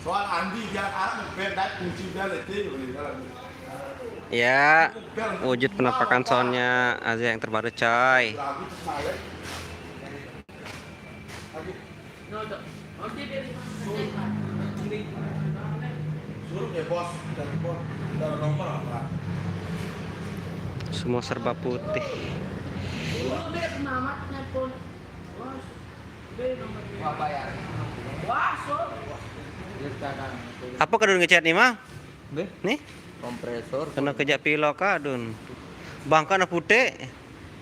Soal Andi dia arah beda kunci dia letih. Ya, wujud penampakan soundnya Azia yang terbaru coy. Suruh deh bos dari nomor apa? Semua serba putih. Apa kadun ngecat nih mah? Nih, Kompresor kena kejap pilo kadun. Bangka na putih.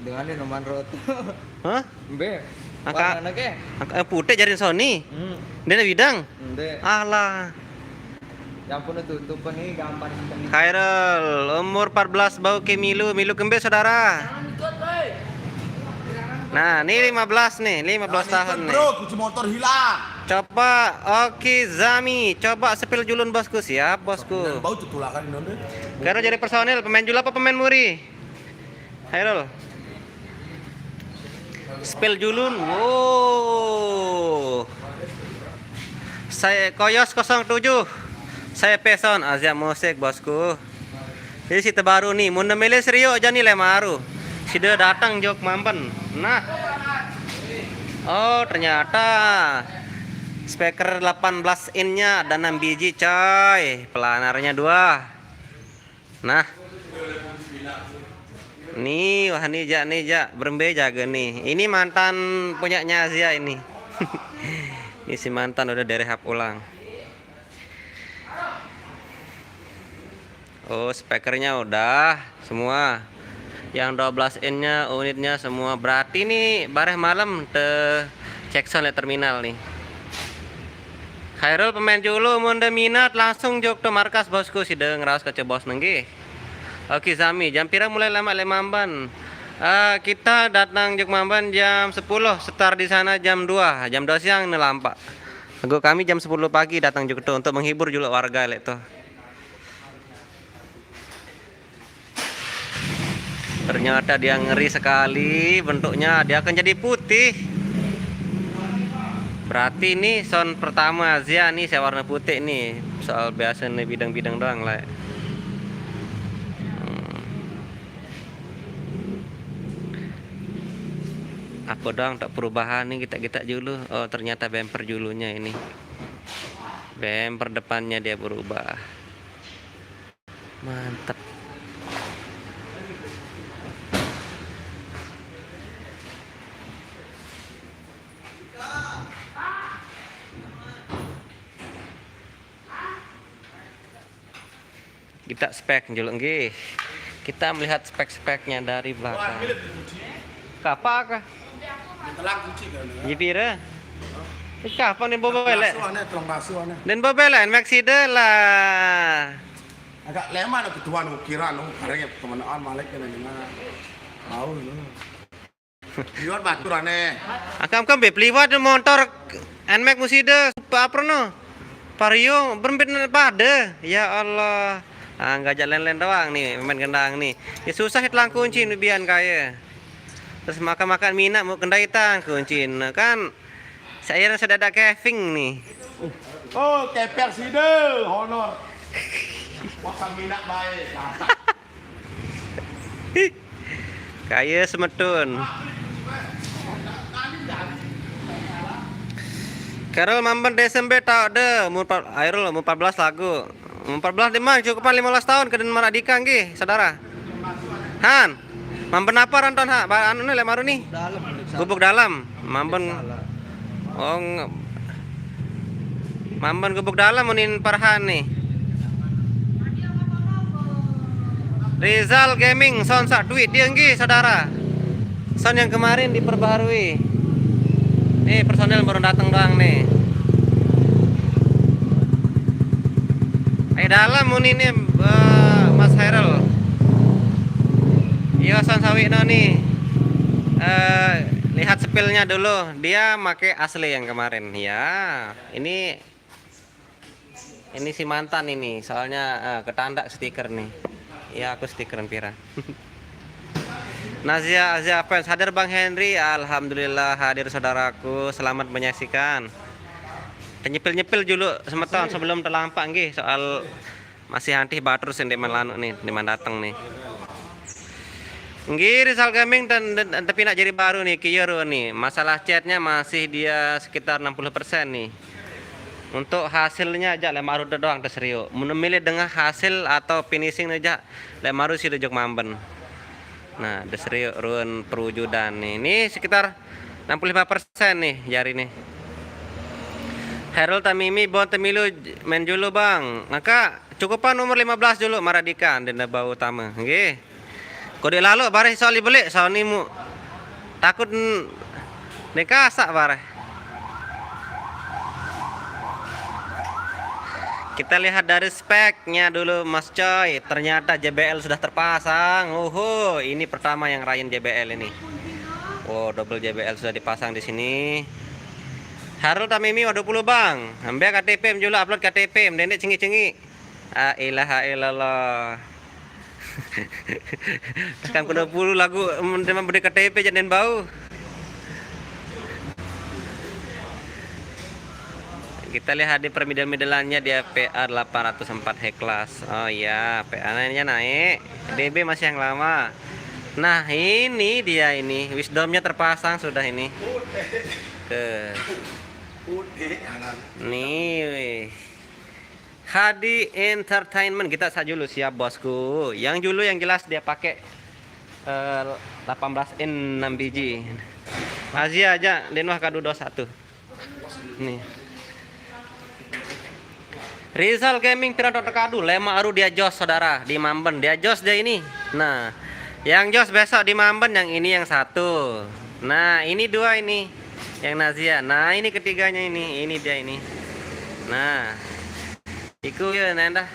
dengan ini nomor rot. Hah? Be. Angka Warna ke? angka putih jarin Sony. Hmm. Dia na bidang. Be. Alah. Yang pun tutup nih gampang sekali. Khairul, umur 14 bau ke Milu kembe saudara. Nah, ini 15 nih, 15 tahun nih. Bro, kunci motor hilang. Coba Oki Zami, coba sepil julun bosku, siap bosku. Bau tutulakan ini. Khairul jadi personil, pemain jul apa pemain muri? Khairul. Sepil julun, wow. Saya Koyos 07. Saya Peson Azia Musik bosku. Jadi si terbaru nih, mun milih serio aja nih lemaru. Sudah datang jok mampen. Nah. Oh, ternyata speaker 18 in-nya ada 6 biji coy. Pelanarnya 2. Nah. Nih, wah nih jak berembe jaga nih. Ini mantan punyanya Azia ini. Ini si mantan udah direhab ulang. Oh, speakernya udah semua. Yang 12 in-nya, unitnya semua. Berarti nih bareh malam te cek sound terminal nih. Khairul pemain julu mun minat langsung jok ke markas bosku sida ngeraos ke bos nengge. Oke Zami, jam pira mulai lama lemamban. Kita datang jok mamban jam 10, start di sana jam 2 siang nelampak. Aku kami jam 10 pagi datang jok tuh untuk menghibur juga warga lek tuh. Ternyata dia ngeri sekali bentuknya, dia akan jadi putih. Berarti ini sound pertama Azia nih saya warna putih nih. Soal biasa nih bidang-bidang doang lah. Apa dong tak perubahan nih kita dulu. Oh ternyata bumper julunya ini. Bumper depannya dia berubah. Mantap. Kita spek julung nggih. Kita melihat spek-speknya dari belakang. Kapa kah? Telang kunci kan. Jipira. Kapan nih bobo elek? Tolong basuhane. Dan bobo elek makside lah. Agak lemah nak ketuan ukiran karena kemenaan malik kan ini mah. Tahu ini. Liwat baturane. Akam beliwat motor Nmax musida apa no? Vario berempit pada. Ya Allah. Enggak jalan-jalan doang nih, main gendang nih. Ya susah hitlang kunci bian kaya. Terus makan minat mau kendai tang kunci kan. Saya sudah ada keving nih. Oh, keper side honor. Makan minat baik. Kaya semetun. Karol mamban Desember tau deh, Airul 14 lagu. 14 dimang cukupan 15 tahun ke Denmark Dika nggih, saudara. Han. Mamben apa ranton ha? Anu le maru nih. Gubuk dalam. Mamben. Oh. Mamben gubuk dalam munin Parhan nih. Rizal Gaming sound sak duit dia nggih, saudara. Sound yang kemarin diperbaharui. Nih personel baru datang doang nih. Dalam muni nih Mas Hairul. Iya sound sawi no nih. Lihat sepilnya dulu. Dia make asli yang kemarin. Ya, ini si mantan ini. Soalnya ketandak stiker nih. Ya aku stikeran pira. Nazia fans hadir Bang Henry, alhamdulillah hadir saudaraku, selamat menyaksikan. nyepil-nyepil dulu semeton sebelum terlampak nggih soal masih antih batur sing demen lanu nih, demen dateng nih. Nggih, Rizal Gaming dan tapi nak jadi baru nih kieu nih. Masalah catnya masih dia sekitar 60% nih. Untuk hasilnya aja lek maru doang terseriu. Memilih dengan hasil atau finishing aja lek maru si dejok mamben. Nah, deseriu ruan perwujudan nih. Ini sekitar 65% nih jari nih. Herul Tamimi bon temilu main dulu bang. Maka cukupan umur 15 dulu Maradika dan bau utama. Nggih. Kode lalu bareh soal beli soal nimu. Takut nekasak bareh. Kita lihat dari speknya dulu Mas Coy. Ternyata JBL sudah terpasang. Ini pertama yang Ryan JBL ini. Oh, double JBL sudah dipasang di sini. Harul Tamimi 20 bang. Ambil KTP juga upload KTP. Mendek cengi-cengi. Ilaha illallah. Tekan ke 20 lagu memang beri KTP jangan bau. Kita lihat di permiddle-middleannya dia PA 804 high class. Oh iya, PA-nya naik. DB masih yang lama. Nah, ini dia ini. Wisdomnya terpasang sudah ini. Nih. Hadi Entertainment kita saja dulu siap bosku. Yang dulu yang jelas dia pakai 18 in 6 biji. Asia aja Denwah kado 21. Nih. Rizal Gaming Piranto terkadu lema aru dia jos saudara di Mamben dia jos dia ini. Nah, yang jos besok di Mamben yang ini yang satu. Nah, ini dua ini yang Nazia. Nah, ini ketiganya ini dia ini. Nah, iku ya nanda.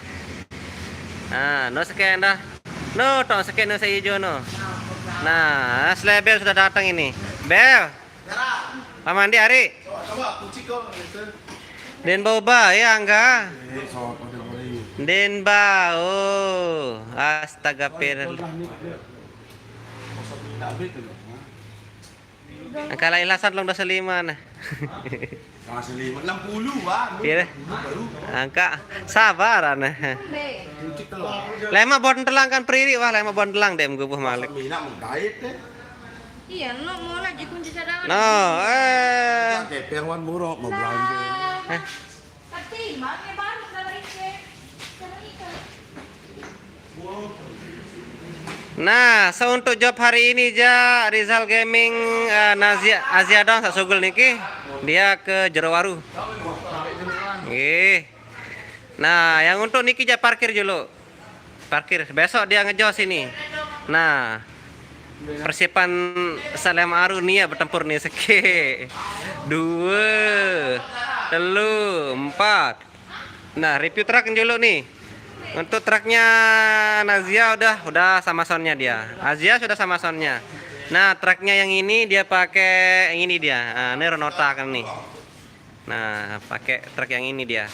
Nah, no sekian dah. No, tong sekian no seijo no. Nah, Slebel sudah datang ini. Bel. Pamandi Ari. Coba kunci kau. Den boba ya enggak? Den bau. Astaga per. Angkala ilasan long dosa lima nah. Masih 60 wah. Iya. Angka sabaran nah. Lema bon telang kan priri wah lema bon telang dem gubuh malik. Mina menggait deh. Iya, no mau lagi kunci cadangan. No, KTP yang wan buruk mau belanja. Tapi maknya baru sama ikan. Nah, untuk job hari ini ja Rizal Gaming Nazia Asia dong sak sugul niki dia ke Jerowaru. Nggih. Nah, yang untuk niki ja parkir dulu. Parkir besok dia ngejos ini. Nah, persiapan Salem Aru nih ya bertempur nih seke. 2 3 4. Nah, review truk dulu nih. Untuk truknya Nazia udah sama soundnya dia. Azia sudah sama soundnya. Nah, truknya yang ini dia pakai yang ini dia. Nah, ini Renota kan nih. Nah, pakai truk yang ini dia.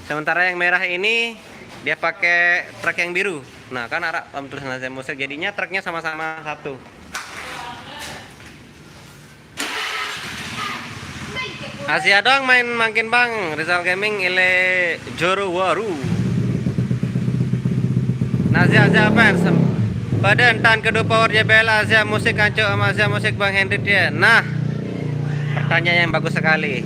Sementara yang merah ini dia pakai truk yang biru. Nah, kan arah tulisan Nazia Musik jadinya truknya sama-sama satu. Asia dong main makin bang Rizal Gaming ile Jerowaru. Nazia fans pada entan kedua power JBL Asia Musik kanco sama Asia Musik Bang Hendrik dia. Nah, pertanyaan yang bagus sekali.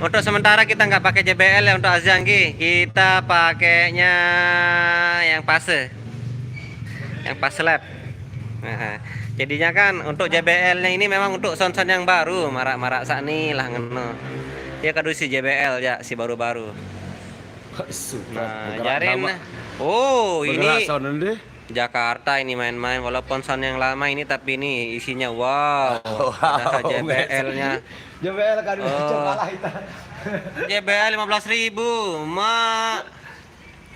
Untuk sementara kita nggak pakai JBL ya untuk Asia kita pakainya yang pase, yang pas lab. Nah, jadinya kan untuk JBL-nya ini memang untuk sound-sound yang baru, marak-marak sak nih lah ngono. Ya kadu si JBL ya si baru-baru. Nah, jarin. Oh, ini Jakarta ini main-main walaupun sound yang lama ini tapi ini isinya wow. Ada JBL-nya. JBL kan kalah itu. JBL 15.000, Mak.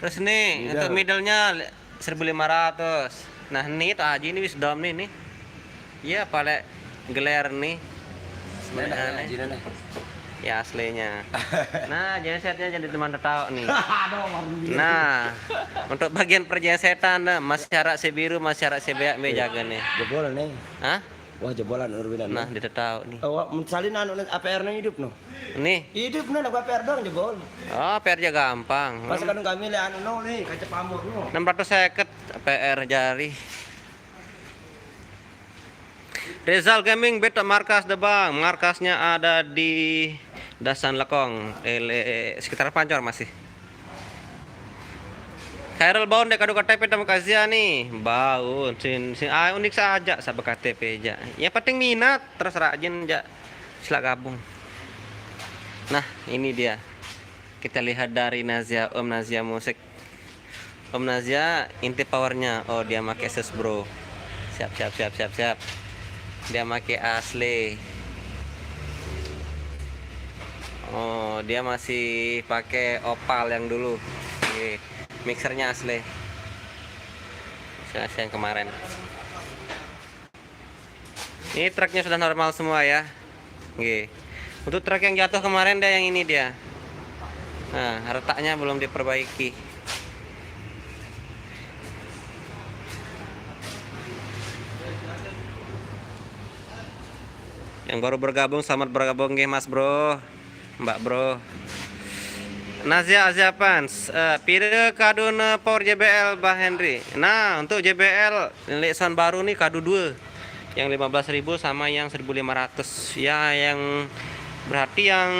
Terus nih untuk middle-nya 1.500. Nah, ini tuh Haji ini wisdom nih. Iya, paling gelar nih. Sebenarnya. Ya aslinya. Nah, gensetnya jadi teman tahu nih. Nah, untuk bagian pergensetan masyarakat biru, masyarakat beak jaga nih. Jebol nih. Hah? Wah jebolan urbinan. Nah, dia tahu nih. Oh, salin anu APR nya hidup no. Nih. Hidup no APR dong jebol. Oh, PR aja gampang. Pas kan kami le anu no nih kaca pamor no. 650 PR jari. Rizal Gaming beta markas debang. Markasnya ada di Dasan Lekong, sekitar Pancor masih. Khairul baun dek kado KTP tamu kazia nih. Baun unik saja sabak KTP aja. Yang penting minat terus rajin aja. Sila gabung. Nah, ini dia. Kita lihat dari Nazia, Om Nazia musik. Om Nazia inti powernya. Oh, dia pakai Asus Bro. Siap. Dia pakai asli. Oh, dia masih pakai opal yang dulu. Oke. Mixernya asli. Asli yang kemarin. Ini truknya sudah normal semua ya. Oke. Untuk truk yang jatuh kemarin dia yang ini dia. Nah, retaknya belum diperbaiki. Yang baru bergabung selamat bergabung nggih Mas Bro. Mbak Bro. Nazia Aziapans, pire kado power JBL Bah Henry. Nah, untuk JBL sound baru nih kado 2. Yang 15.000 sama yang 1.500. Ya, yang berarti yang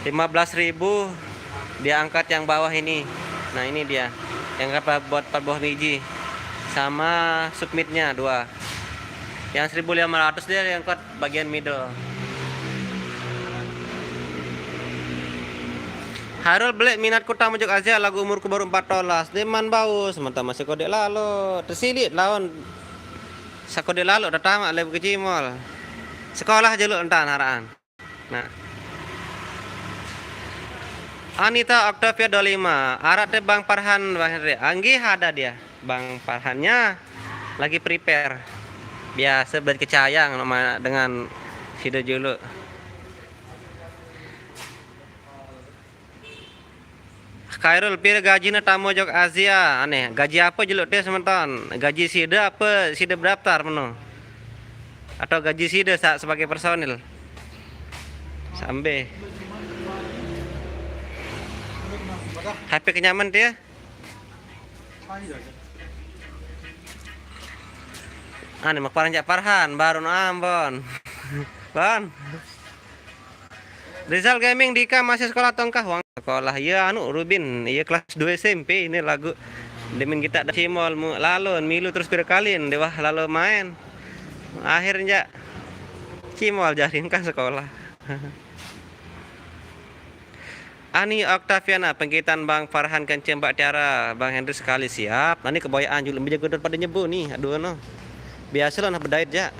15.000 dia angkat yang bawah ini. Nah, ini dia. Yang buat 4 buah biji. Sama submitnya 2. Yang 1.500 dia yang angkat bagian middle. Harul belek minatku tamu jok Asia lagu umurku baru 14. Deman bau sementara masih kode lalu. Tersilit lawan. Sakode lalu udah tamat lebu ke Cimol. Sekolah jaluk entan haraan. Nah. Anita Octavia 25. Arat teh Bang Farhan Bang Henry. Anggi ada dia. Bang Farhannya lagi prepare. Biasa berkecayang dengan video juluk. Khairul pir gajinya tamu jok Asia aneh gaji apa jeluk dia sementon gaji sida apa sida berdaftar menu atau gaji sida sebagai personil sampai HP kenyaman dia aneh mak parang Farhan baru no Ambon Ban Rizal Gaming Dika masih sekolah tongkah uang sekolah ya anu Rubin iya kelas 2 SMP ini lagu demin kita ada Cimol lalu milu terus berkalin dewah lalu main akhirnya Cimol jaring kan sekolah. Ani Octaviana pengkitan Bang Farhan kenceng Mbak Tiara Bang Henry sekali siap nanti kebayaan juga lebih jago daripada nyebu nih aduh no biasa lah nah berdait ya.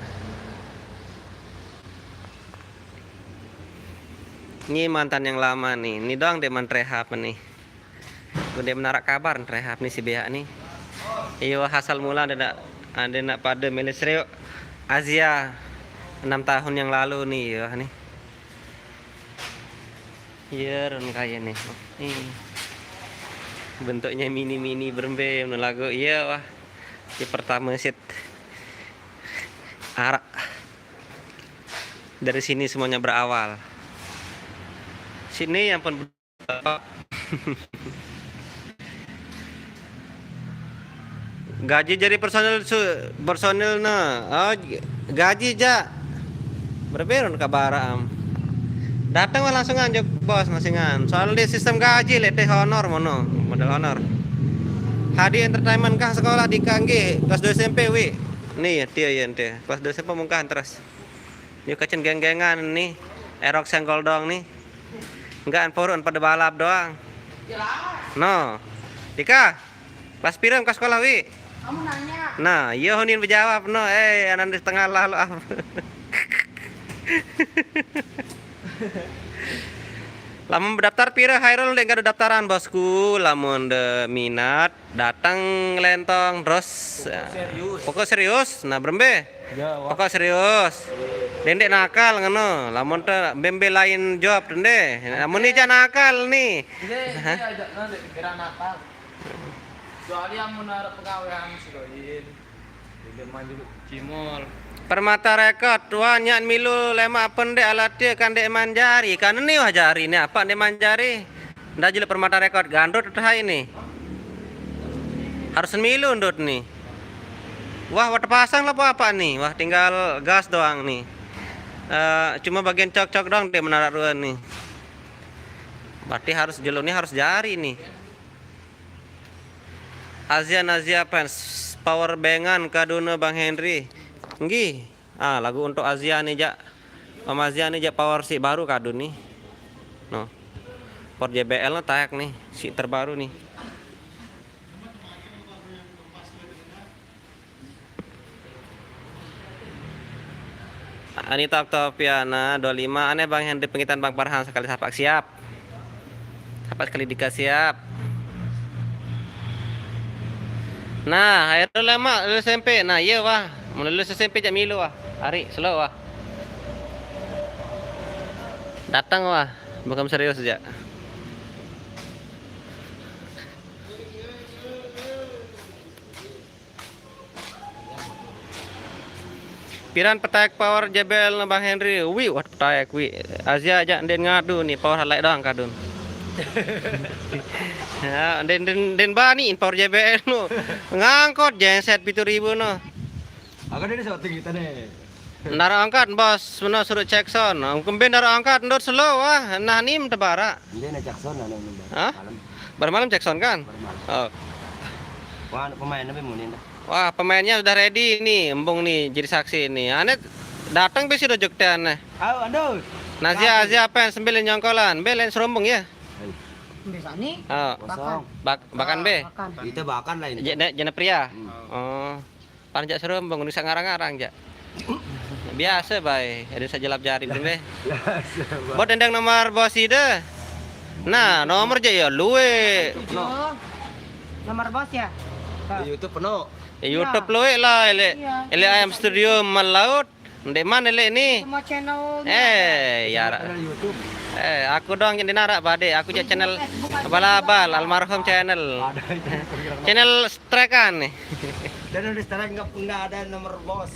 Ini mantan yang lama nih. Ini doang dia rehab nih. Gue menarik kabar rehab nih si Bea nih. Iyo hasal mula ada nak pada Melisreo Asia 6 tahun yang lalu nih ya nih. Iya ron kayak nih. Bentuknya mini berembe lagu. Iya wah. Di pertama sit arak. Dari sini semuanya berawal. Sini yang pun gaji jadi personil nah oh, gaji ja berapa kabar datang langsung anjok bos masingan soal di sistem gaji lete honor mono model honor Hadi Entertainment kah sekolah di Kangge kelas 2 SMP wi nih dia ya ente kelas 2 SMP mungkahan terus yuk kacen geng-gengan nih erok senggol dong nih enggak porun pada balap doang. No. Dika. Kelas pira ke sekolah wi? Kamu nanya. Nah, iya honin berjawab no. Anan di tengah lah lo. Lamun berdaftar pira Hairul dek ada daftaran bosku. Lamun de minat datang lentong terus. Pokok serius. Nah, berembe. Pokok serius. Dendek nakal ngono. Lamun teh bembe lain job dende. Lamun ini nakal nih. Iya nanti kira nakal. Soalnya mau naruh pegawaian si Doin. Di maju Cimol. Permata rekod wah nyak milu lema pendek alatnya kan dek manjari kan ini wah jari ini apa dek manjari ndak jelek permata rekod gandut udah ini harus milu ndut nih wah pasang lah apa nih wah tinggal gas doang nih cuma bagian cok-cok doang dek menarik ruan nih berarti harus jelek nih harus jari nih Azia Pens power bangan kaduna Bang Henry nggih lagu untuk Azia nih jak Om Azia nih jak power si baru kadun nih no power JBL nya tayak nih si terbaru nih Anita Oktaviana 25 aneh Bang Henry pengitan Bang Farhan sekali sapak siap sekali dikasih siap. Nah, akhirnya lama lulus SMP. Nah, iya wah. Mau lulus SMP jam milu wah. Hari slow wah. Datang wah. Bukan serius aja. Piran petayak power JBL Bang Henry. Wih, wah petayak wih. Azia aja den ngadu nih power highlight doang kadun. Ya, den bani power JBL no. Ngangkot genset 7.000 no. Aku dari so tinggi tadi. Nara angkat bos, mana suruh cek son. Kemben nara angkat ndot slow wah. Nah nim tebara. Dia nak Jackson ada Hah? Bermalam cek son kan? Oh. Wah, pemain tapi mau nih. Wah, pemainnya udah ready nih, embung nih jadi saksi nih. Aneh datang besi dojok teh aneh. Aduh. Azia apa sembilan nyongkolan, belen serombong ya. Bisa nih. Oh. Kosong. Bakan be. Itu bahkan lah ini. Jana pria. Oh. Panjak serombong bisa ngarang-ngarang jak. Biasa bay, ada saja jelap jari belum be. Buat dendang nomor bos ide. Nah, nomor aja ya luwe. Nomor bos ya. Di YouTube penuh. YouTube luwe lah Iya. ele ayam studio melaut. Ndek mana ele ini? Semua channel. Ya. Ada di YouTube. Aku dong yang dinarak pade. Aku je channel abal-abal almarhum channel. Ada itu. Channel strekan nih. Dan udah sekarang nggak ada nomor bos.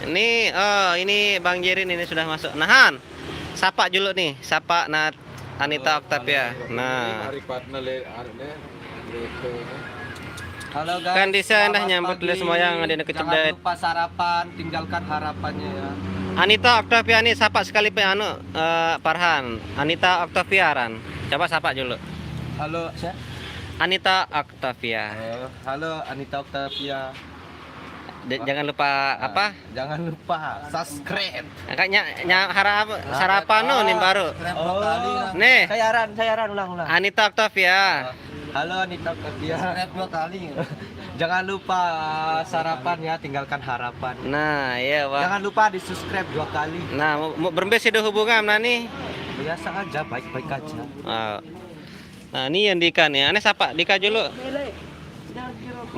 Ini Bang Jerin ini sudah masuk. Nahan. Sapa dulu nih, sapa Anita Octavia. Nah. Halo guys. Kan Disa dah selamat nyambut pagi. dulu semua yang ada di Jangan kecebet. lupa sarapan, tinggalkan harapannya ya. Anita Octavia nih sapa sekali Farhan. Anita Octavia Ran. Coba sapa dulu. Halo, siapa? Anita Octavia. Halo Anita Octavia. Jangan lupa apa? Jangan lupa subscribe. Kayaknya harap sarapan nih baru. Nih. Saya ulang. Anita Octavia. Halo Anita Octavia. Subscribe 2 kali. Jangan lupa sarapan ya, tinggalkan harapan. Nah, iya wah. Jangan lupa di subscribe 2 kali. Nah, mau berbesi ada hubungan nah nih. Biasa aja, baik-baik aja. Oh. Nah, ini yang Dika nih. Aneh sapa Dika dulu.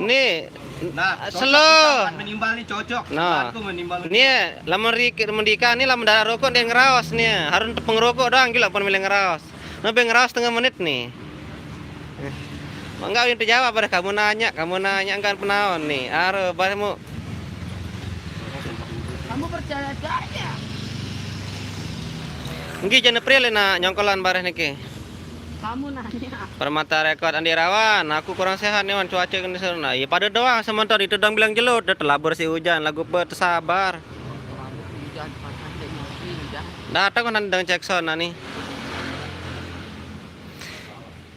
Nih, Nah, slow. Menimbal nih cocok. Nah. Aku menimbal. Nih, lamun Dika nih lamun darah rokok dia ngeraos nih. Harus pengerokok doang gila pun milih ngeraos. Nabe ngeraos setengah menit nih. Enggak yang terjawab pada kamu nanya enggak penaon nih. Aduh, baremu. Kamu percaya aja. Nggih jana pria na nyongkolan bareh niki. Kamu nanya. Permata rekod Andi Rawan, aku kurang sehat nih wan cuaca kan sana. Ya pada doang sementara itu dong bilang jelut, udah telabur si hujan, lagu bersabar. Datang kan dengan Jackson nih.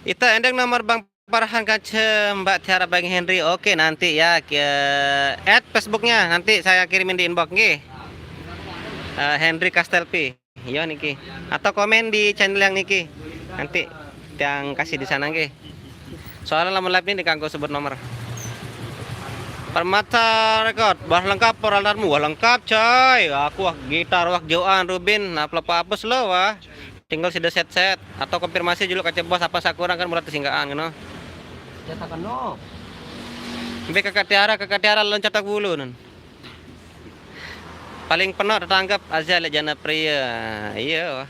Ita endeng nomor Bang Farhan kaca Mbak Tiara Bang Henry. Oke nanti ya add Facebooknya nanti saya kirimin di inbox nggih. Henry Kastelpi. Iya niki. Atau komen di channel yang niki. Nanti yang kasih di sana nggih. Soalnya lama live ini dikanggo sebut nomor. Permata rekod, bah lengkap peralatanmu, wah lengkap coy. Aku wah gitar, wah Joan, Rubin, nah pelapa apes lo wah. Tinggal sudah set atau konfirmasi dulu kaca bos apa sakurang kan mulai tersinggaan gitu. Cetakan no. Sampai kakak Tiara loncat bulu nun. Paling penuh tertanggap Azia Lejana Pria. Iya wah.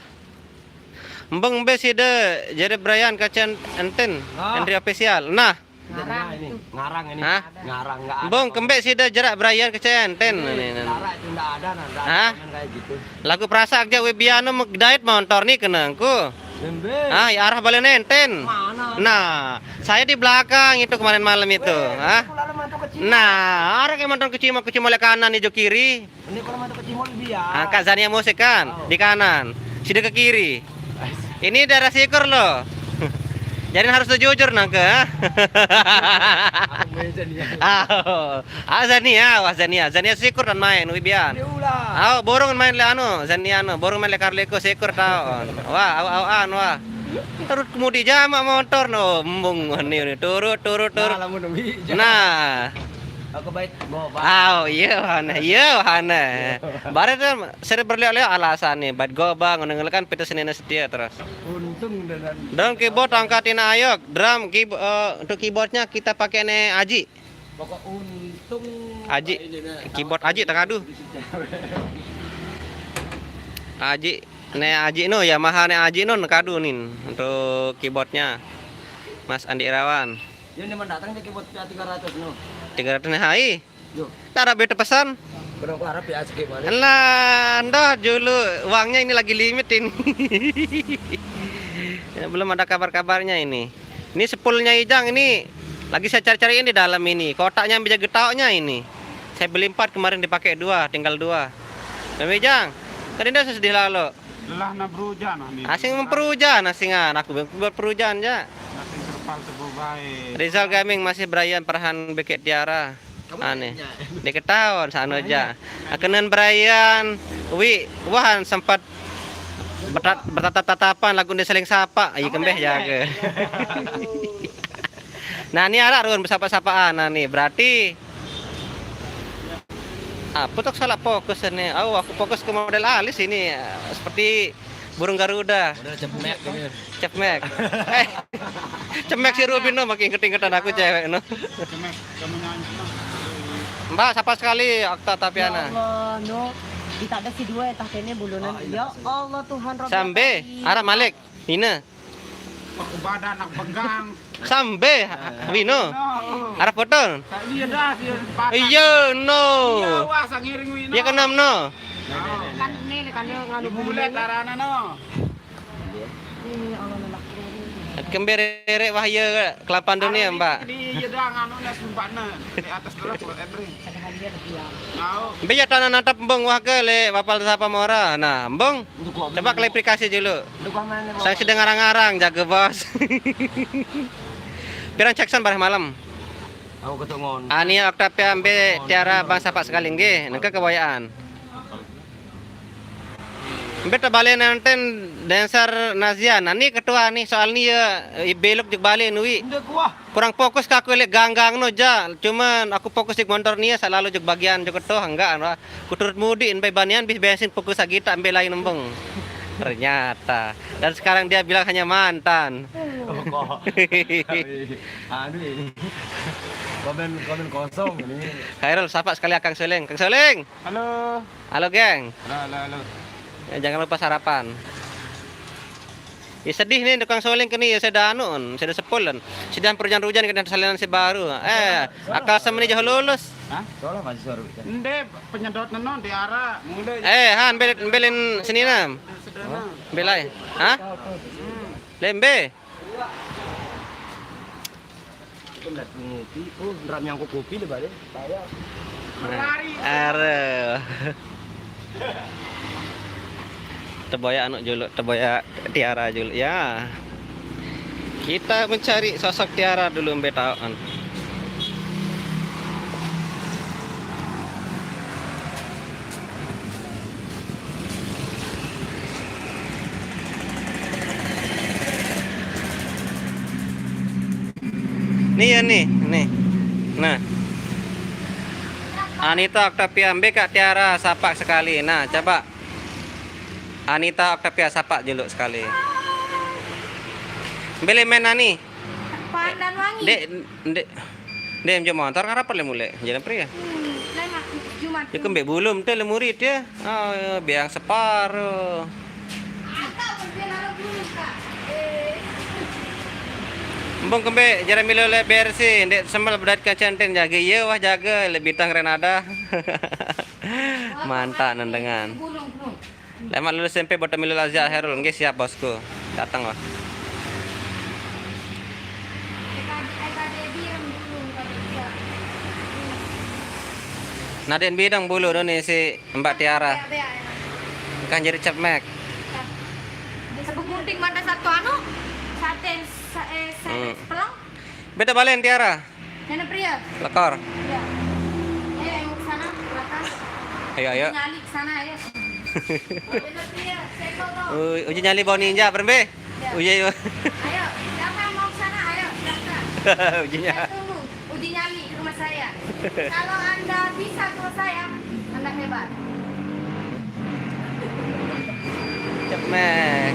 Mbeng be sih deh jadi Brian kacan enten Henry official. Nah, jadinya ini. Ngarang ini. Hah? Ngarang enggak ada. Bong, kembek sih dah jerak berayan kecean ten. Lara itu enggak ada nah. Hah? Kayak gitu. Lagu prasak aja webiano diet motor nih kenangku. Embe. Ah, ya arah balik nenten. Mana? Nah, saya di belakang itu kemarin malam itu. Hah? Kalau mantu kecil. Nah, arah kayak motor kecil oleh kanan hijau kiri. Ini kalau mantu kecil dia. Angkat Zania musik kan di kanan, sini ke kiri. Ini daerah sikur loh. Jadi harus jujur nangke. Zania sikur dan main wibian. Aw, borong main le anu, Zania anu, borong main le karleko sikur tau. Wah, aw wah. Terus kemudi jama motor no, embung ni turut. Nah, Aku baik mau aw, iya hana. Bare tu sering berlihat-lihat alasan ni, bad gobang ngelkan pita senena setia terus. untung dengan Drum keyboard angkatin ayok, drum untuk keyboardnya kita pakai ne Aji. pokok untung Aji, keyboard Aji tak aduh. Aji, ne Aji no Yamaha ne Aji no kadu nin untuk keyboardnya. Mas Andi Irawan. dia memang datang dia buat 300 no 300 ne hai. yo Tak ada beta pesan. berapa harap ya asik mana Alah, dah dulu uangnya ini lagi limit ini. Ya, belum ada kabar-kabarnya ini. Ini sepulnya Ijang ini lagi saya cari-cariin di dalam ini. Kotaknya bisa getaoknya ini. Saya beli 4 kemarin dipakai 2, tinggal 2. Dan Ijang, tadi dah sedih lalu. Lelah na berujan ni. Asing memperujan asingan. Aku buat perujan ya. Asing terpal sebuah baik. Rizal Gaming masih Brian Perhan Beket Tiara. Aneh. Di ketahuan sana aja. Akenan Brian, wahan sempat bertatap-tatapan lagu dia saling sapa. Ayo kembeh jaga. Nah, ini arah ruan bersapa-sapaan nah nih. Berarti putok salah fokus ini. Aku fokus ke model alis ini seperti burung Garuda. udah cemek ini Cepmek. Cemek si Rubin no makin ketingketan aku cewek no. Kemek kamu nyanyi. Mbak, siapa sekali Okta Tapiana? Allah, no. Kita ada si dua tak ini bulunan. Ya Allah Tuhan Rabbi. Sambe, arah Malik, Nina. Aku badan nak pegang. Sambe, Wino. Arah Poton. Tak dia dah dia. Iya, no. Iya wah sangiring wino. Ya kenam no. Kan ini kan dia ngadu Bulet tarana no. Ini Allah lelaki. Kembere wahya kelapan dunia, Mbak. Dia dah nganu na sumpana di atas dulu perut entry. Padahal dia ada bilang. Tahu. Beja tanah natap embong wah ke le wapal sapa mora. Nah, embong. Coba klarifikasi dulu. dukung mana Saya sedang ngarang-ngarang jaga bos. Pirang ceksan bareh malam. aku ketungon Ania Octavia ambe tiara bangsa pak sekali nggih, nengke kewayaan. Beta balik nanten dancer Nazian. Nah, ini ketua nih soal nih ya belok di balik nui. udah kuah Kurang fokus ke aku lek ganggang no ja. Cuman aku fokus di motor nih selalu jog bagian jog ketua enggak no. Ku turut mudi in banian bis bensin fokus agita ambil lain nembeng. Ternyata. Dan sekarang dia bilang hanya mantan. aduh ini komen kosong ini Khairul sapa sekali Kang Seleng. Kang Seleng. Halo. Halo, geng. Halo. Jangan lupa sarapan. Ya sedih nih tukang soling kini ya saya danun, saya sepulan. Sedang perjan-rujan kena salinan si baru. Akal semeni jauh lulus. Hah? soalnya masih suara Ende penyedot neno di arah. Mulai. Han belin sini nam. Sederhana. Belai. Hah? Lembe. itu ngeliat ngopi drum yang kopi deh balik saya Lari. Teboya anu juluk, teboya Tiara juluk ya. Kita mencari sosok Tiara dulu mbetaan. Nih ya nih. Nah. Anita Octavia Mbe Kak Tiara sapa sekali. Nah, coba Anita Octavia sapa juluk sekali. Beli main nani. Pandan wangi. Dek jom motor ngarapat le mulai. Jalan pria. Lemak Jumat. Ya kembe belum teh le murid dia. Oh, biang separuh. Kak, berbiar dulu, Kak. Bung kembe jara milo le bersih, ndek sembal bedat kacanten jaga iya wah jaga lebih tang Renada. Mantap nendengan. Lemak lulus SMP bota milo Azhar Herul, nggih siap bosku. Datang lah. Naden bidang bulu nih si Mbak Tiara. Kan jadi cepmek. Sabuk gunting mana satu anu? Sate pelang? Beta balen Tiara. Nenek pria. Lekor. Ya. Ayo yang ke sana ke atas. Ayo. Nyali ke sana ayo. Nenek pria, saya kau. Uji nyali bawa ninja, berembe. Uji. Ayo, siapa yang mau ke sana? Ayo, daftar. Ujinya. Saya tunggu. Uji nyali ke rumah saya. Kalau Anda bisa ke rumah saya, Anda hebat. Cepmek.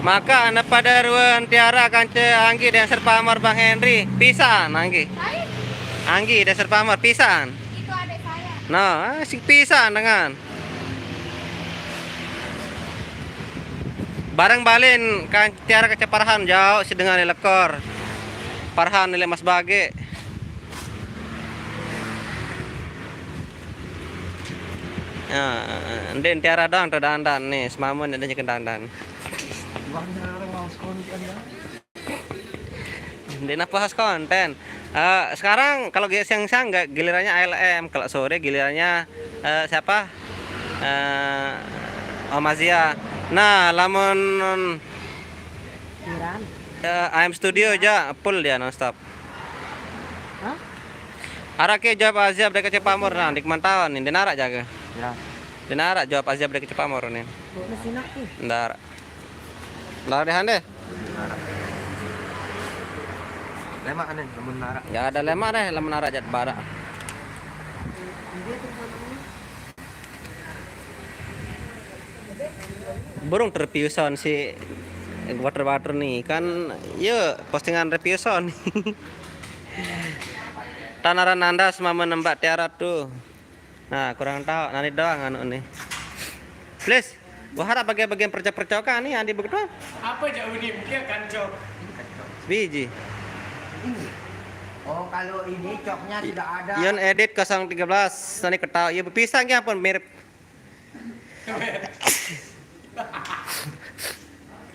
Maka anda pada ruang Tiara kance Anggi dan Serpamar Bang Henry pisan Anggi. Anggi dan Serpamar pisan. Itu adik saya. Nah, si pisan dengan. Bareng balin kan Tiara ke Parhan jauh si dengan lekor. Parhan nilai Mas Bage. Ya, den Tiara dong terdandan nih, semamun ada kendandan. Di nafas konten. Sekarang kalau siang-siang nggak gilirannya ALM, kalau sore gilirannya siapa? Omazia. Nah, lamun AM Studio aja full dia nonstop. Hah? Arake jawab Azia berdekat Cepamor nah di Kemantauan ini denarak jaga. Ya. Denarak jawab Azia berdekat Cepamor nih. Mesin aku. Ndar. Lar deh hande. Lemak kan namun narak. Ya ada lemak deh, lemak narak jat barak. Burung terpiuson si water nih kan, ya postingan repiuson. Tanaran Anda semua menembak Tiara tuh. Nah kurang tahu, nanti doang anu nih. Please, gua harap bagian percok-percokan nih Andi begitu. Apa jauh ini mungkin kancok. Biji. Oh, kalau ini coknya tidak ada. Ion edit 013 tadi ketahui ya berpisah ya pun mirip.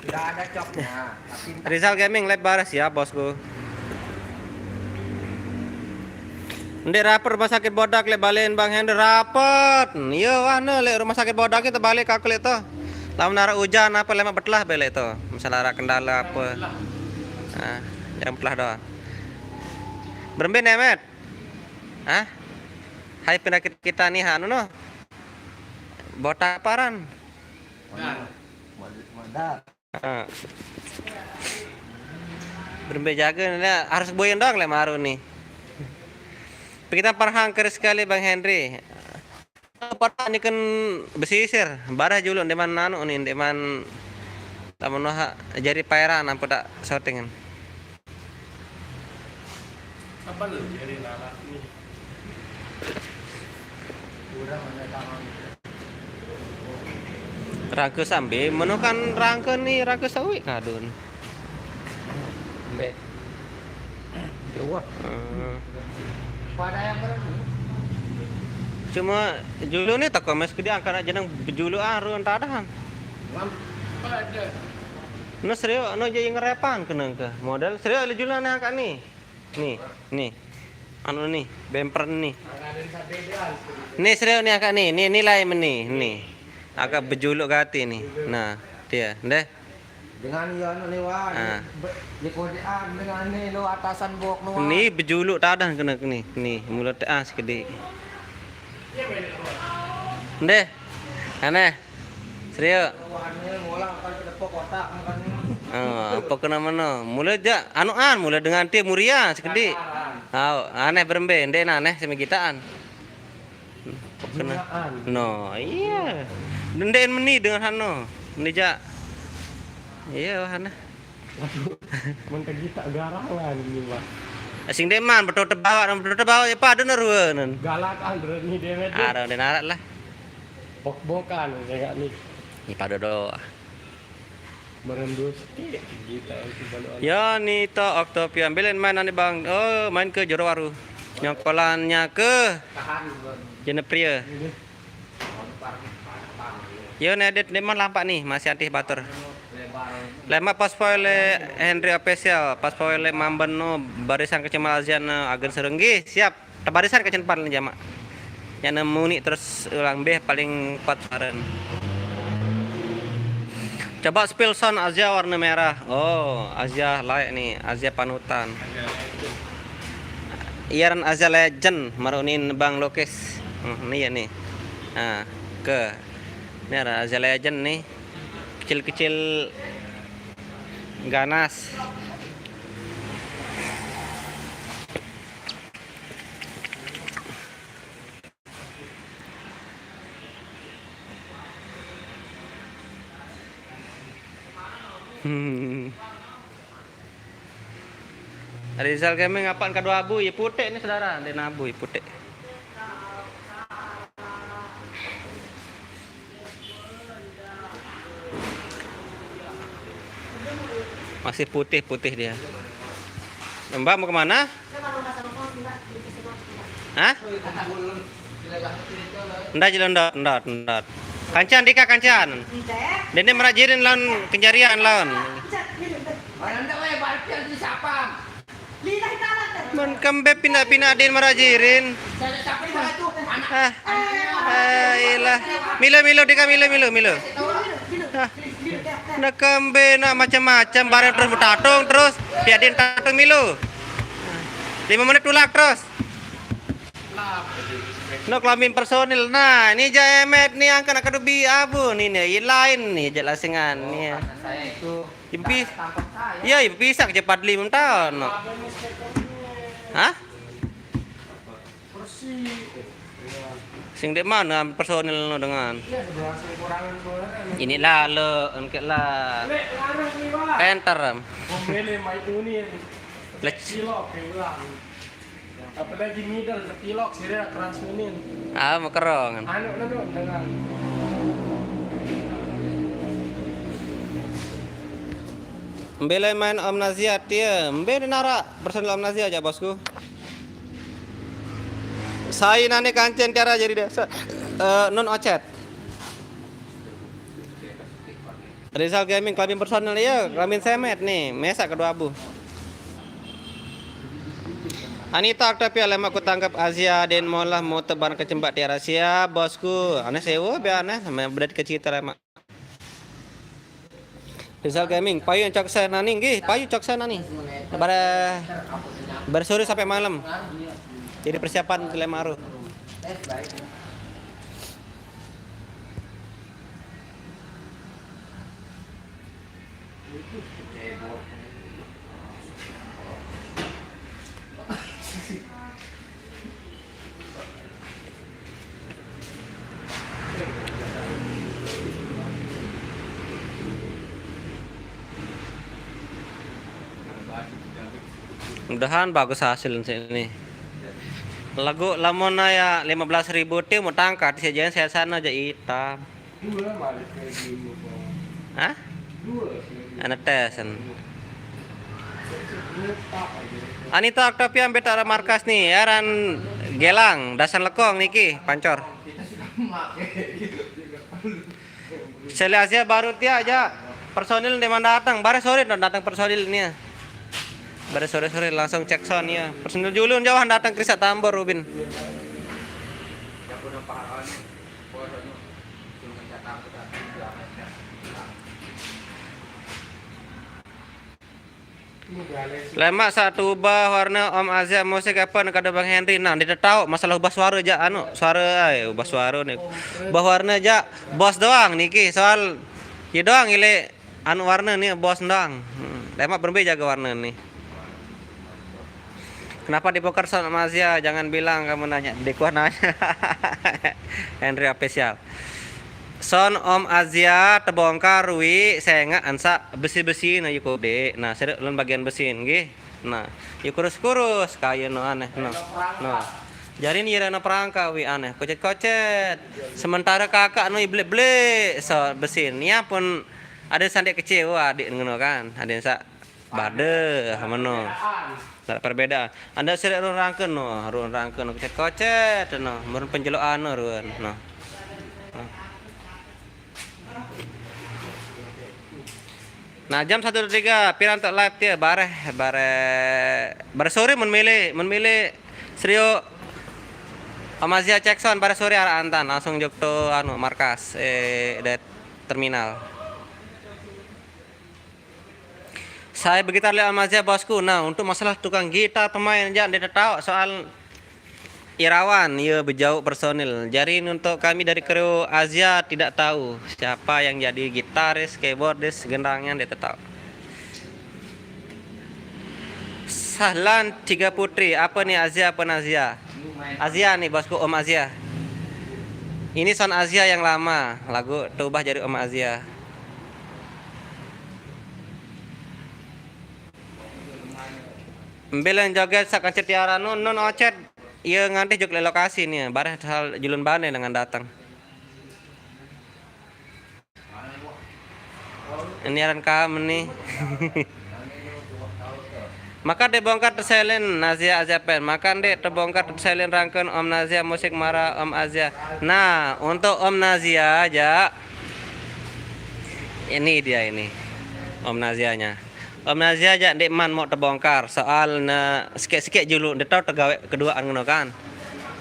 Tidak ada coknya. Tapi Rizal Gaming live baras ya bosku. Ndek rapor rumah sakit bodak le balen Bang Henry rapot. Iya wana le rumah sakit bodak itu balik aku le to. Lamun nara hujan apa lemak betlah bele to. Masalah kendala apa. Nah, yang betlah doang. Berembe nemet. Hah? Hai penyakit kita nih anu no. Botak paran. modal. Berembe jaga nih harus boyen doang le maru nih. Kita parhang keris sekali Bang Henry. Parhang ini kan besisir, barah julun deman nanu nih, deman tamun noha jari pairan nampu tak shootingan. Apa lu jadi lala ini? Rangke sambil menukan rangke nih rangke sawi kadun. Mbak. Jauh. Pada yang berani. Cuma julu nih tak mes gede angkat aja nang bejulu ruan tadahan. Ada. No serius, no jadi ngerepan kenang ke model serius julu nih angkat nih. Nih. Anu nih, bemper nih. Nih serius nih angkat nih, nilai nih. Agak bejuluk gati nih. Nah, dia, deh. Dengan yang lewat. Ah. Di kodean dengan ini lo atasan bok no. Nih bejuluk tadahan kena nih. Nih mulut segede. Deh. Aneh. Serius. Apa kena mana? Mulai aja anuan mulai dengan dia muria segede. Aneh berembe, ndek aneh sama gitaan. Kena. No, iya. Ndek meni dengan hano. Meni ja. Iya aneh. Mun kita garangan ini, Pak. Asing deman betul terbawa ya pada naruan. Galakan berani dewe. Ada denarat lah. Bok-bokan saya nih. Ni pada do. Merendus kita itu balu. Ya Nito Octopia ambilin mainan nih bang. Oh main ke Jorowaru. Nyokolannya ke Jenepria. Yo nedit nih lampak nih masih anti batur. Lema pas poile Henry official pas poile mambeno barisan kecemal azian agen serenggi siap barisan kecenpan jama. Yang nemu nih terus ulang B paling kuat kemarin. Coba spill sound Asia warna merah. Oh, Asia layak nih, Asia panutan. Iyaran Asia legend marunin Bang Lokes. Nih ya nih. Nah, ke. Ini ada Asia legend nih. Kecil-kecil ganas. Rizal Gaming apaan kedua abu ya putih ini saudara dan abu ya putih. Masih putih dia. Mbak mau kemana? Hah? Ndak. Kancan Dika kancan. Dene merajirin lawan kenjarian lawan. Men kembe pindah-pindah din merajirin. Ilah. Milo Dika milo. Nak kembe nak macam-macam bareng terus bertatung terus. Biadin tatung milo. 5 menit tulak terus. No kelamin personil. Nah, ini JMF nih angkat akadebi abu nih lain nih jelasingan nih. Iya, bisa cepat 5 tahun. No. Hah? Sing dek mana personil no dengan? Inilah lo, engke lah. Enter. Pemilih mai ini. Cilok bilang. Apalagi middle pilok sih transminin. Mau kerong. Anu dengan Mbele main Om Naziat dia. Mbele nara personil Om Naziat aja bosku. Saya nane kancen cara jadi desa. Non ocet. Rizal Gaming kelamin personil ya, kelamin semet nih, mesak kedua abu. Anita tapi lama aku tangkap Asia dan molah mau tebar ke cembak di Asia bosku. Aneh sewa biar aneh sama berat kecil terima. Rizal Gaming, payu yang cok sana nih, gih, payu cok sana nih. Bersore sampai malam. Jadi persiapan ke Lemaru. Mudahan bagus hasil ini. Lagu lamona ya 15.000 tim mau tangkat saja saya sana aja hitam. Hah? Anak tesan. Anita Octavian betara markas nih, aran Gelang, dasan lekong niki, pancor. Sele Asia baru dia aja personil di mana datang, bare sore datang personil ini. Bare sore langsung cek sound ya. Personil Julun jauhan datang Krisa Tambor Rubin. Lemak satu ubah warna Om Azia musik apa nak ada Bang Henry. Nah, dia tahu masalah ubah suara aja suara ubah suara nih. Ubah warna aja bos doang niki soal ya doang ile warna nih bos doang. Lemak berbeda jaga warna nih. Kenapa di poker sound Om Azia? Jangan bilang kamu nanya. Dekuah nanya. Henry official. Son Om Azia terbongkar wi senga ansa besi-besi na yuko de. Nah, sedek ulun bagian besi nggih. Nah, yuk kurus-kurus kaya no aneh no. No. Jadi ni na perangka wi aneh, kocet-kocet. Sementara kakak no ible-ble so besi. Nia pun Ada sandek kecil wah adik ngono kan. Ada yang sak bade meno. Tak perbedaan. Anda sering rangkeun no, rangkeun kocet no, mun penjelokan no ruan no. Nah jam 1.3 pirang untuk live dia bare sore mun milih Serio Amazia Jackson bare sore arah Antan langsung jokto anu markas dari terminal. Saya begitu lihat Amazia bosku. Nah untuk masalah tukang gitar pemain jangan dia tahu soal Irawan ya bejauh personil. Jadi untuk kami dari kru Asia tidak tahu siapa yang jadi gitaris, keyboardis, gendangnya dia tahu. Sahlan Tiga Putri, apa nih Asia apa Asia? Asia nih bosku Om Asia. Ini sound Asia yang lama, lagu terubah jadi Om Asia. Mbelen joget sak kancet tiara nun ocet. Iya nganti jog lokasi nih, bareh hal julun bane dengan datang. Ini aran kam nih. Maka dibongkar terselen Nazia Azapen. Maka dek terbongkar terselen rangkeun Om Nazia musik mara Om Azia. Nah, untuk Om Nazia aja. Ini dia ini. Om Nazianya. Om Nazia aja dek man mau terbongkar soal na sikit-sikit julu dia tahu tegawe keduaan ngono kan.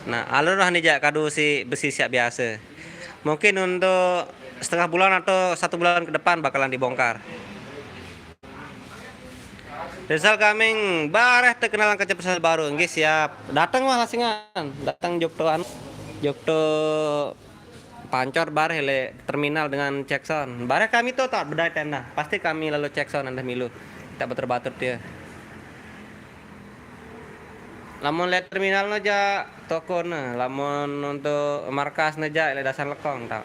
Nah, alur lah nih jak kadu si besi siap biasa. Mungkin untuk setengah bulan atau 1 bulan ke depan bakalan dibongkar. Rizal Kaming bareh terkenalan kerja personel baru nggih siap. Datang mah lasingan, datang Jogto pancor bareh le terminal dengan Jackson. Bareh kami tuh tak berdaya tenda. Pasti kami lalu Jackson anda milu. Tak batur-batur dia. Lamun le terminal aja toko na, lamun untuk markas aja le dasar lekong tak.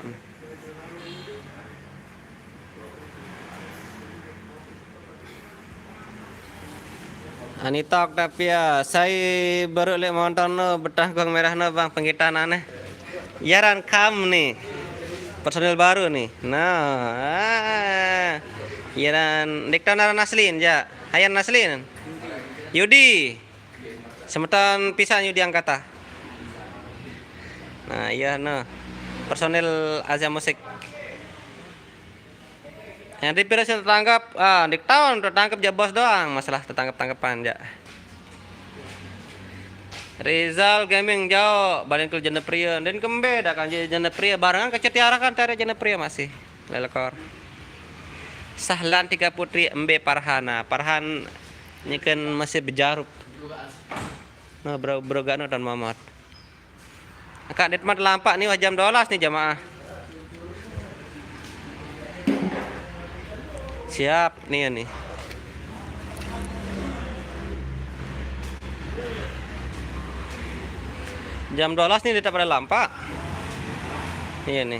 Anitok tapi ya saya baru lihat motor no betah gong merah no bang penggitaan aneh. Yaran kam nih personil baru nih. Nah, yaran dikta naran Naslin ja. Hayan Naslin. Yudi. Semeton pisan Yudi angkata. Nah iya no personil Asia Musik. Yang di Pira tertangkap, di tahun tertangkap ya bos doang, masalah tertangkap-tangkapan ya. Rizal Gaming jauh, balik ke Jenepria, dan kembe dah kan Jenepria barengan kecetiara kan tari Jenepria masih lelekor. Sahlan Tiga Putri Mbe Parhana, Parhan ini kan masih bejarup. Nah bro gano dan Mamat. Kak Detmat lampak nih jam 12 nih jamaah. Siap nih. Jam 12 nih tidak pada lampak. Iya nih.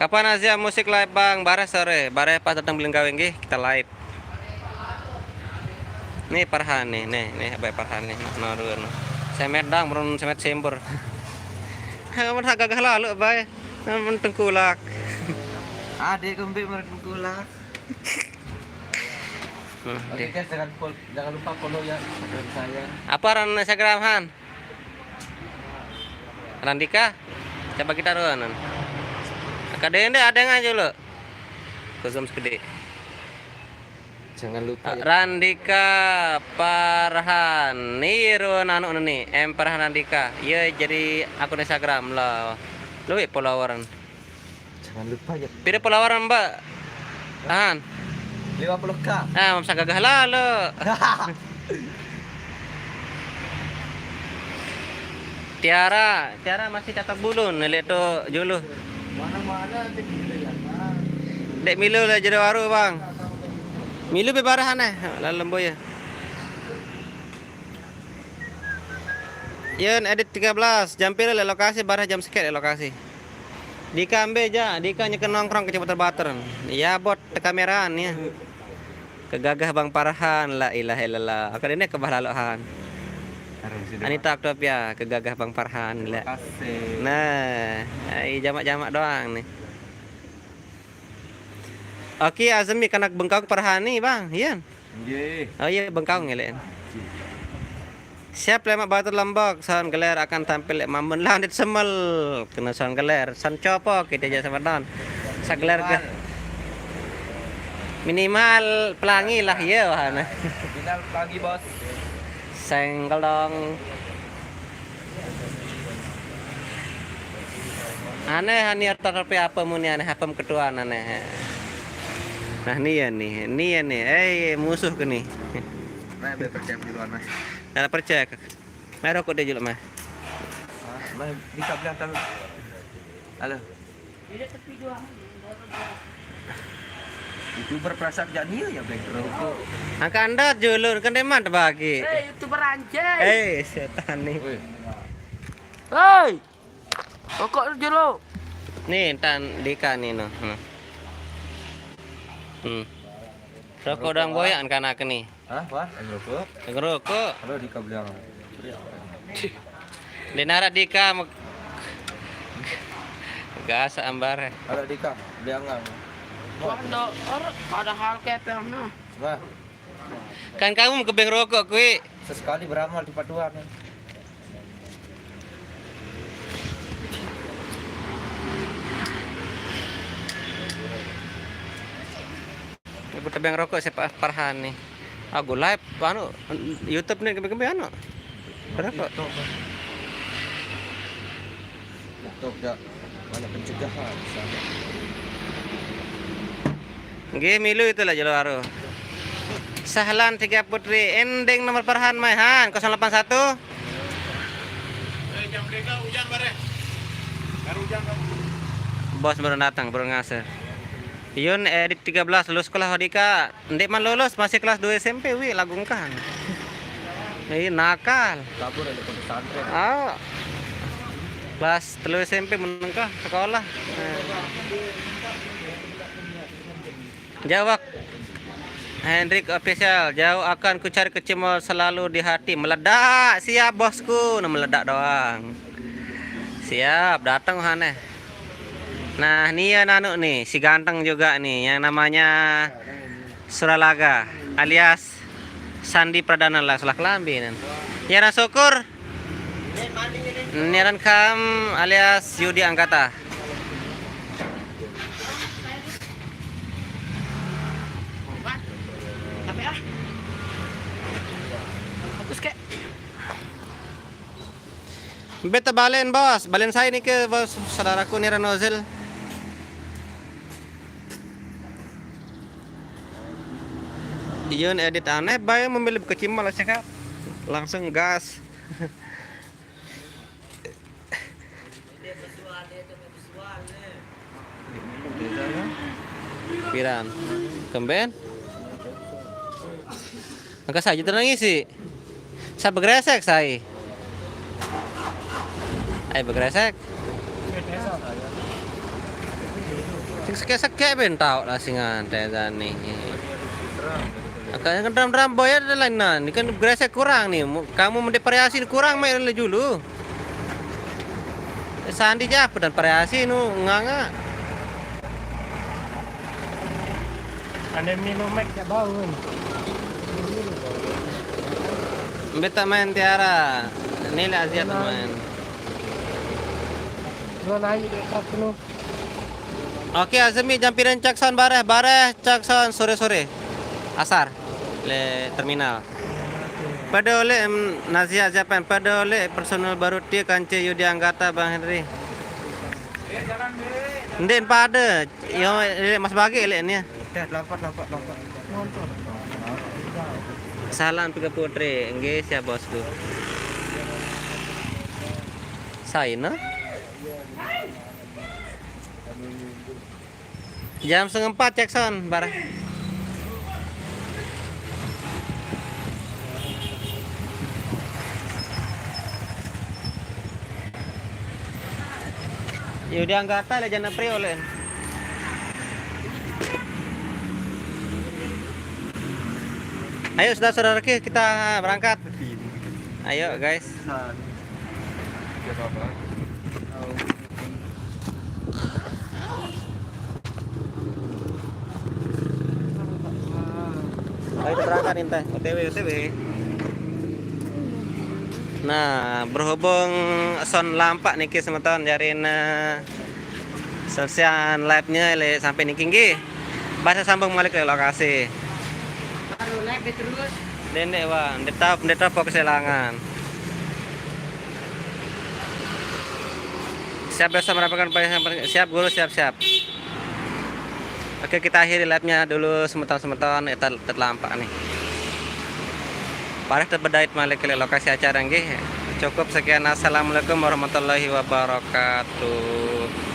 Kapan Asia Musik live bang? Bare sore, bare pas datang bilang gawe nggih kita live. Nih Parhan nih Abay Parhan nih. Norun. Semet dang merun semet sembur. Kamu tak gagah lalu Abay. Namun tengkulak. Adik kembali merengkulak. Oke guys, jangan lupa follow ya Instagram saya. Apa ran Instagram Han? Randika? Coba kita ruanan. Kadang ada yang aja lo. Kusum segede. Jangan lupa ya. Randika Parhan. Nih ruan anu nih, Parhan Randika. Iya jadi akun Instagram lah. Lu followeran. Jangan lupa ya. Pira followeran Mbak? Han. 50k. Mamsa gagah lah lo. Tiara masih catat bulun lihat tuh julu. Mana-mana Dek milu lah jadi waru bang. Milu bebarahan lah lembo ya. Yun edit 13 jam pira le lokasi barah jam sekian le lokasi. Dika ambe aja, Dika nyeker nongkrong ke Ciputer Bater. Ya bot te kameraan ya. Kegagah Bang Parhan, la ilaha illallah. Akan ini kebahlalohan. Anita Aktopia, kegagah Bang Parhan. Terima kasih. Nah, jamak-jamak doang nih. Oke, Azmi kanak bengkong perhani bang, iya. Nggih. Oh iya bengkong ngelen. Siap lemak batu lombok, sound geler akan tampil mamun landit semel kena sound geler, sound copo kita aja sama don. Sageler ke minimal pelangi lah ya wahana. Final pagi bos. Senggol dong. Aneh hani tapi apa muni aneh apa ketuaan aneh. Nah ini ya nih, musuh ke nih. Nah, biar percaya duluan mas. Nah percaya, mari rokok dia juga mah. Mas bisa bilang tahu. Halo. Itu berperasaan jani ya black rokok. Angka anda julur kan deman terbagi. YouTuber anjay. Setan nih. Hei. Rokok dulu. Nih tan Dika nih no. Rokok dang boyan kanak nih. Hah, wah, rokok. Ngerokok. Halo Dika bilang. Dinara Dika gas ambar. Halo Dika, bilang nggak? Padahal kayak pernah. Wah, Kan kamu kebeng rokok kui. sesekali beramal di paduan. Ibu tebeng rokok siapa Farhan nih. Aku live anu YouTube nih kebeng anu. Rokok. Untuk ya banyak pencegahan. Nggih milu itu lah jalo baru. Sahlan 3 putri ending nomor Farhan Maihan 081. Jam mereka hujan bare. Baru hujan kamu. Bos baru datang baru ngasih. Yun edit 13 lulus sekolah Dika. Ndek man lulus masih kelas 2 SMP wi lagungkan. Ini nakal. Kabur dari pondok pesantren. Ah. Kelas 3 SMP menengah sekolah. Jawab. Hendrik official, jauh akan ku cari kecemol selalu di hati. Meledak, siap bosku. Nah, meledak doang. Siap, datang aneh. Nah, ini ya nanu nih, si ganteng juga nih yang namanya Suralaga alias Sandi Pradana lah salah kelambi nih. Nyaran syukur. Nyaran kam alias Yudi Angkata. Beta balen bos, balen saya nih ke bos saudaraku nih Ranozil. Iyon edit aneh, bayang memilih kecimal lah cakap. Langsung gas. Piran, kemben. Angka saja tenang sih. Saya bergresek saya. Ayo bergresek. Sing sekek bentau lah singan tetan nih. Akan drum boy ada lainan. Ini kan bergresek kurang nih. Kamu mendepariasi kurang main dulu. Sandi aja dan variasi nu nganga. Ada minum mic ya bangun. Beta main Tiara. Ini lah Asia teman. Lo naik ke penuh. Oke, Azmi jampiran cakson bareh cakson sore-sore. Asar le terminal. Pada oleh Nazia Japan, pada oleh personal baru dia Kance Yudi Anggata Bang Henry. Ndek pada yo Mas Bagi le ni. Lompat. Salam tiga putri, nggih siap bosku. Saina. Jam 3:30 Jackson bareh. Yudi Anggata le jana pri oleh. Ayo saudara-saudara kita berangkat. Ayo guys. sebentar Inta. OTW. Nah, berhubung son lampak niki semeton jarin selesai live-nya sampai niki nggih. Bahasa sambung balik ke lokasi. Baru live terus. Dendek wah, ndeta fokus selangan. Siap besok mendapatkan siap guru siap. Oke, kita akhiri live-nya dulu semeton terlampak nih. Parah terbedait balik ke lokasi acara nggih. Cukup sekian, assalamualaikum warahmatullahi wabarakatuh.